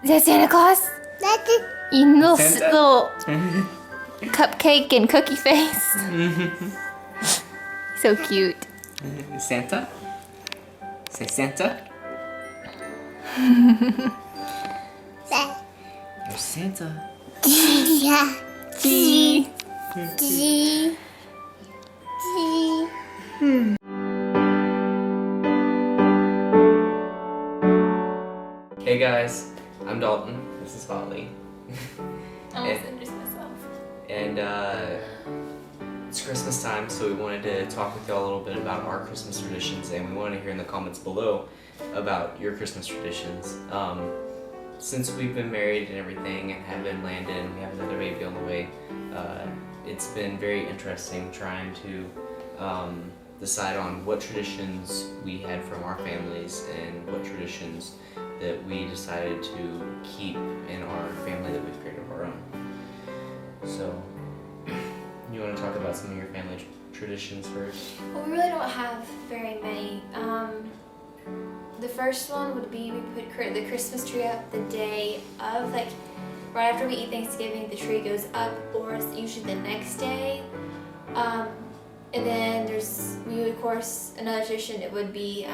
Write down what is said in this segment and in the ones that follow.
Is that Santa Claus? That's it. You little, Santa? little cupcake and cookie face. So cute. Santa? Say Santa? That. There's Santa. Yeah. Gee. G. G. Hey guys, I'm Dalton. This is Holly. I almost introduced myself. And it's Christmas time, so we wanted to talk with y'all a little bit about our Christmas traditions, and we want to hear in the comments below about your Christmas traditions. Since we've been married and everything and have been Landon, we have another baby on the way, it's been very interesting trying to decide on what traditions we had from our families and what traditions that we decided to keep in our family that we've created of our own. So, you want to talk about some of your family traditions first? Well, we really don't have very many. The first one would be we put the Christmas tree up the day of, like, right after we eat Thanksgiving, the tree goes up, or it's usually the next day. And then we would, of course, another tradition, it would be,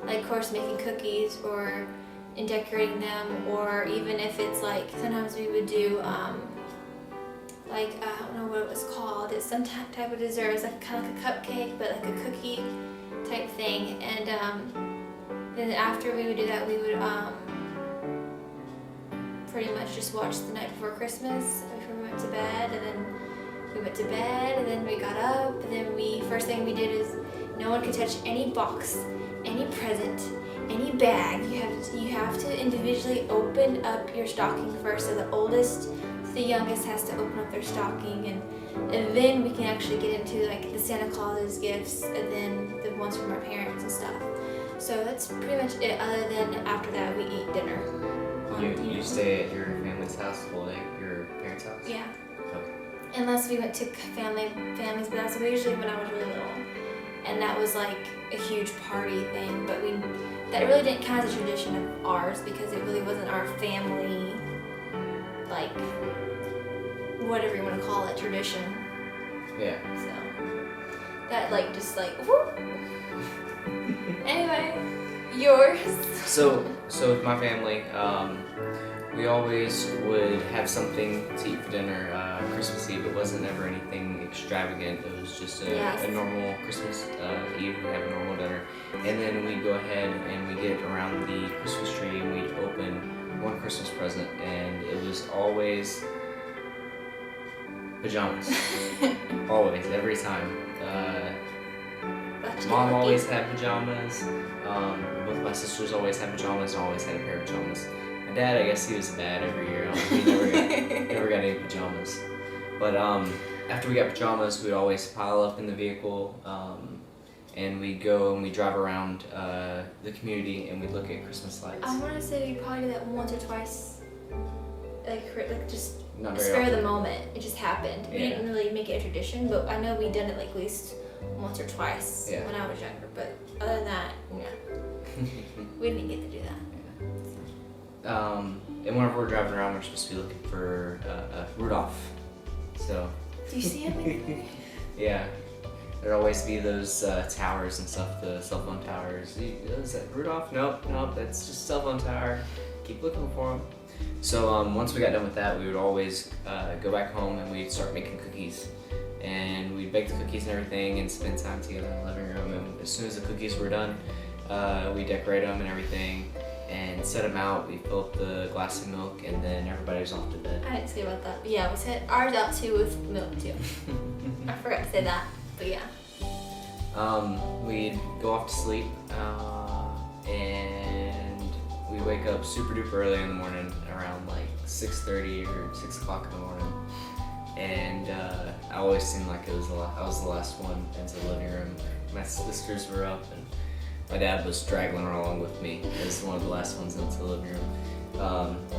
like, of course, making cookies and decorating them, or even if it's like, sometimes we would do, like, I don't know what it was called, it's some type of dessert, it's like kind of like a cupcake, but like a cookie type thing. And then after we would do that, we would pretty much just watch the night before Christmas before we went to bed, and then we went to bed, and then we got up, and then first thing we did is no one could touch any box, any present, any bag. You have to individually open up your stocking first. So the oldest to the youngest has to open up their stocking, and then we can actually get into like the Santa Claus's gifts, and then the ones from our parents and stuff. So that's pretty much it. Other than after that, we eat dinner. You stay at your family's house, well, at your parents' house? Yeah. Okay. Unless we went to families, but that's usually when I was really little, and that was like a huge party thing. But that really didn't count as a tradition of ours because it really wasn't our family, like, whatever you want to call it, tradition. Yeah. So that just whoop. Anyway, yours. So with my family, we always would have something to eat for dinner. Christmas Eve, it wasn't ever anything extravagant. It was just a normal Christmas Eve. We'd have a normal dinner, and then we'd go ahead and we'd get around the Christmas tree and we'd open one Christmas present, and it was always pajamas. Always, every time. Mom always had pajamas. Both my sisters always had pajamas and always had a pair of pajamas. My dad, I guess he was bad every year. He never got any pajamas. But after we got pajamas, we'd always pile up in the vehicle, and we'd go and we'd drive around the community and we'd look at Christmas lights. I want to say we probably did that once or twice, like just Not very spare often. the moment. It just happened. We Yeah. didn't really make it a tradition, but I know we done it like at least once or twice Yeah. when I was younger. But other than that, yeah, we didn't get to do that. And whenever we're driving around, we're supposed to be looking for Rudolph. So. Do you see him? Yeah. There'd always be those towers and stuff, the cell phone towers. Is that Rudolph? Nope, that's just a cell phone tower. Keep looking for him. So once we got done with that, we would always go back home and we'd start making cookies. And we'd bake the cookies and everything and spend time together in the living room. And as soon as the cookies were done, we decorate them and everything and set them out. We fill up the glass of milk, and then everybody was off to bed. I didn't say about that. But yeah, we set ours out too with milk too. I forgot to say that, but yeah. We'd go off to sleep, and we wake up super duper early in the morning, around like 6:30 or 6 o'clock in the morning. And I always seemed like I was the last one into the living room. My sisters were up, and my dad was straggling along with me as one of the last ones into the living room.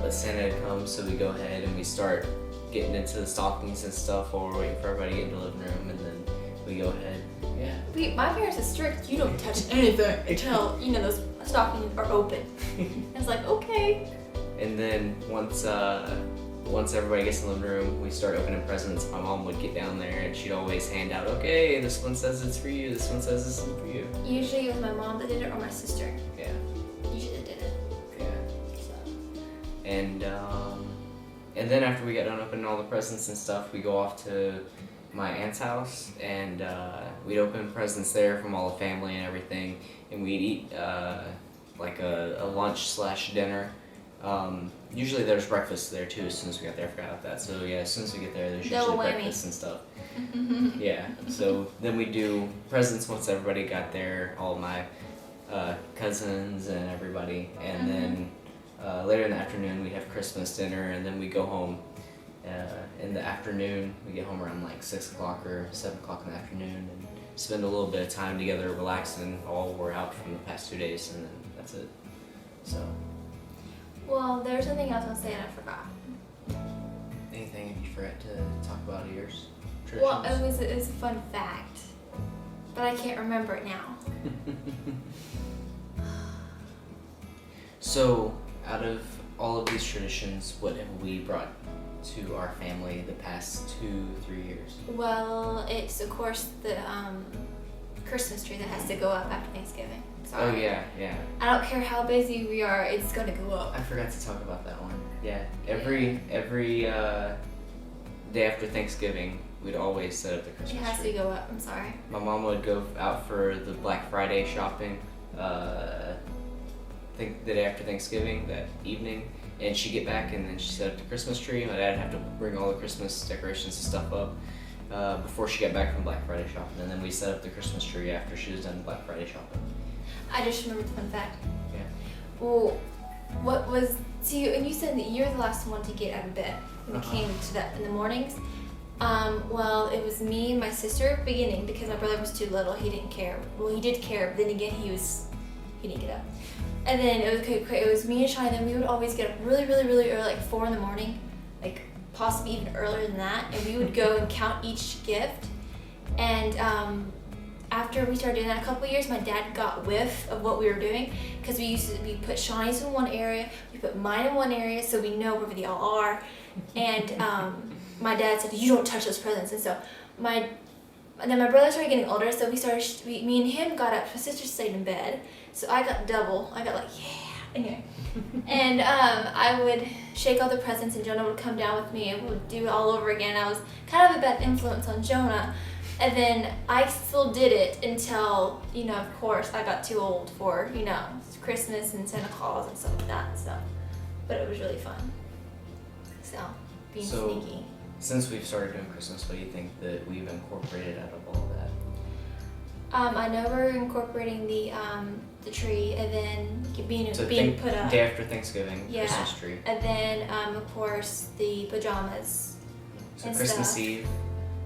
But Santa had come, so we go ahead and we start getting into the stockings and stuff while we're waiting for everybody to get into the living room, and then we go ahead. Yeah. My parents are strict. You don't touch anything until those stocking are open. I was like, okay. And then once everybody gets in the living room, we start opening presents. My mom would get down there and she'd always hand out, okay, this one says it's for you, this one says this is for you. Usually it was my mom that did it or my sister. Yeah. Usually did it. Yeah. So. And then after we got done opening all the presents and stuff, we go off to my aunt's house and we'd open presents there from all the family and everything, and we'd eat like a lunch/dinner. Usually there's breakfast there too as soon as we got there. I forgot about that. So yeah, as soon as we get there, there's usually Double whammy. breakfast and stuff. Yeah. So then we do presents once everybody got there, all my cousins and everybody, and then later in the afternoon we'd have Christmas dinner, and then we go home. In the afternoon, we get home around like 6 o'clock or 7 o'clock in the afternoon, and spend a little bit of time together, relaxing, all wore out from the past 2 days, and then that's it. So. Well, there was something else I was saying I forgot. Anything you forgot to talk about of yours? Well, it was a fun fact, but I can't remember it now. So, out of all of these traditions, what have we brought to our family the past 2-3 years? Well, it's of course the Christmas tree that has to go up after Thanksgiving. Sorry. Oh yeah. I don't care how busy we are, it's gonna go up. I forgot to talk about that one. Yeah, every day after Thanksgiving, we'd always set up the It Christmas has tree. to go up. I'm sorry. My mom would go out for the Black Friday shopping. Think the day after Thanksgiving, that evening, and she'd get back and then she'd set up the Christmas tree. My dad would have to bring all the Christmas decorations and stuff up before she got back from Black Friday shopping, and then we set up the Christmas tree after she was done Black Friday shopping. I just remembered the fun fact. Yeah. Well, what was and you said that you're the last one to get out of bed when it came to that in the mornings. Well, it was me and my sister at the beginning because my brother was too little. He didn't care. Well, he did care, but then again, he didn't get up. And then it was me and Shai, and then we would always get up really, really, really early, like 4 in the morning, like possibly even earlier than that, and we would go and count each gift. And after we started doing that a couple of years, my dad got whiff of what we were doing, because we put Shawnee's in one area, we put mine in one area, so we know where they all are. And my dad said, "You don't touch those presents." And so and then my brother started getting older, so me and him got up. My sister stayed in bed, so I got double. I got like, yeah, anyway. And I would shake all the presents, and Jonah would come down with me, and we would do it all over again. I was kind of a bad influence on Jonah. And then I still did it until, of course, I got too old for, Christmas and Santa Claus and stuff like that. So, but it was really fun. So, being sneaky. Since we've started doing Christmas, what do you think that we've incorporated out of all of that? I know we're incorporating the tree, and then being put up. Day after Thanksgiving, Yeah. Christmas tree. And then, of course, the pajamas. So and Christmas stuff. Eve,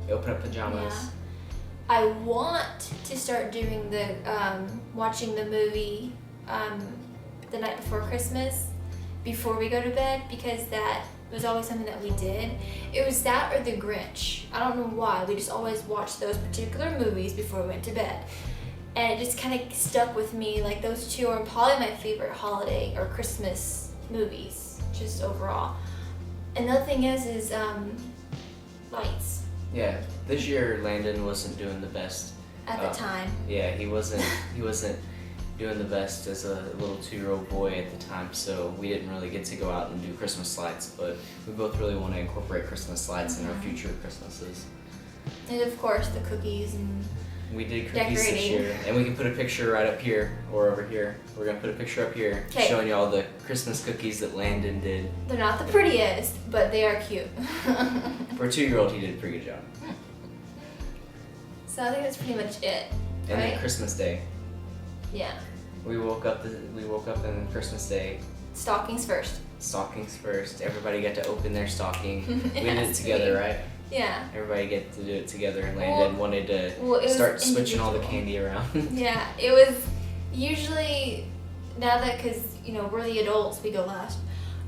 we open up pajamas. Yeah. I want to start doing watching the movie the night before Christmas, before we go to bed, because that was always something that we did. It was that or The Grinch. I don't know why. We just always watched those particular movies before we went to bed. And it just kind of stuck with me. Like, those two are probably my favorite holiday or Christmas movies, just overall. Another thing is lights. Yeah, this year Landon wasn't doing the best. At the time. Yeah, he wasn't doing the best as a little 2-year-old boy at the time, so we didn't really get to go out and do Christmas lights, but we both really want to incorporate Christmas lights in our future Christmases. And of course the cookies and we did cookies this decorating. year, and we can put a picture right up here or over here. We're gonna put a picture up here 'Kay. showing you all the Christmas cookies that Landon did. They're not the prettiest, but they are cute. For a 2-year-old, he did a pretty good job. So I think that's pretty much it, And right? then Christmas Day, Yeah. we woke up on Christmas Day. Stockings first. Stockings first. Everybody got to open their stocking. We did Yeah, it together, sweet. right? Yeah. Everybody get to do it together. Landon wanted to Well, it was start switching all the individual. candy around. Yeah, it was usually, now that, because, we're the adults, we go last.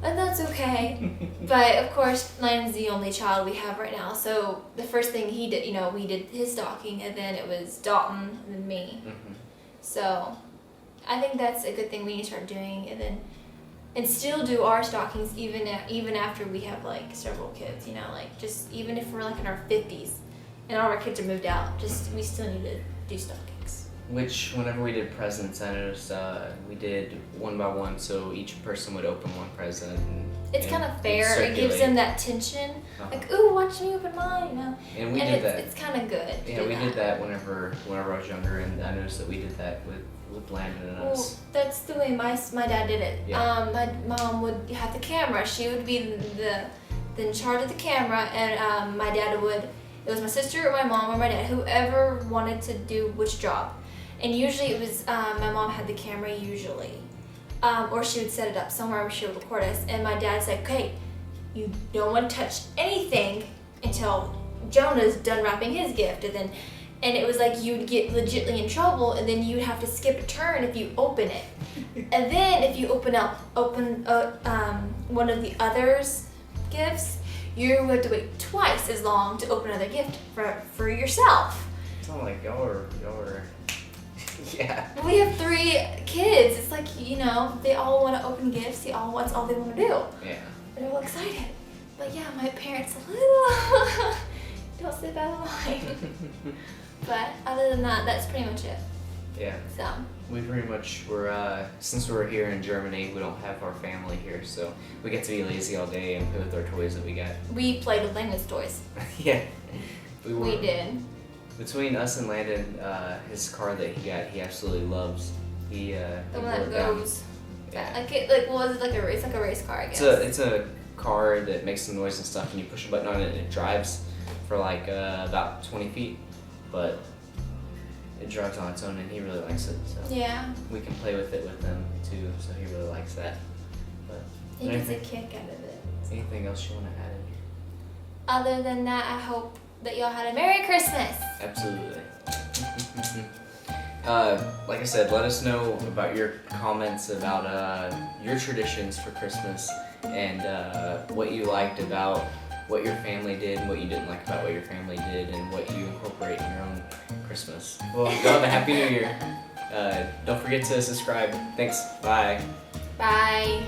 And that's okay. But, of course, Landon's the only child we have right now. So the first thing he did, we did his stocking, and then it was Dalton and then me. Mhm. So I think that's a good thing we need to start doing, and still do our stockings even after we have like several kids. You know, like just even if we're like in our 50s and all our kids are moved out, just we still need to do stockings. Which, whenever we did presents, I noticed we did one by one, so each person would open one present. It's kind of fair. It gives them that tension, like, ooh, watch me open mine. You know? And we did that. It's kind of good. Yeah, we did that whenever I was younger, and I noticed that we did that with Landon and us. Well, that's the way my dad did it. Yeah. My mom would have the camera. She would be the in charge of the camera, and my dad would. It was my sister or my mom or my dad, whoever wanted to do which job. And usually it was my mom had the camera usually, or she would set it up somewhere where she would record us. And my dad said, "Okay, you don't want to touch anything until Jonah's done wrapping his gift," and it was like you'd get legitly in trouble, and then you'd have to skip a turn if you open it. And then if you open one of the others' gifts, you would have to wait twice as long to open another gift for yourself. It's not like y'all are yeah. We have 3 kids. It's like, you know, they all want to open gifts. That's all they want to do. Yeah. They're all excited. But yeah, my parents a little don't step out of line. But other than that, that's pretty much it. Yeah. So. We pretty much since we're here in Germany, we don't have our family here, so we get to be lazy all day and play with our toys that we got. We played with Landon's toys. Yeah. We did. Between us and Landon, his car that he got, he absolutely loves. The one that goes. Yeah. Well, it's like a race car, I guess. It's a car that makes some noise and stuff, and you push a button on it and it drives for like about 20 feet, but it drives on its own, and he really likes it. So yeah. we can play with it with him too, so he really likes that. But He gets a kick out of it. Anything else you want to add in? Other than that, I hope that y'all had a Merry Christmas. Absolutely. Like I said, let us know about your comments about your traditions for Christmas and what you liked about what your family did and what you didn't like about what your family did and what you incorporate in your own Christmas. Well, y'all have a Happy New Year. Don't forget to subscribe. Thanks. Bye. Bye.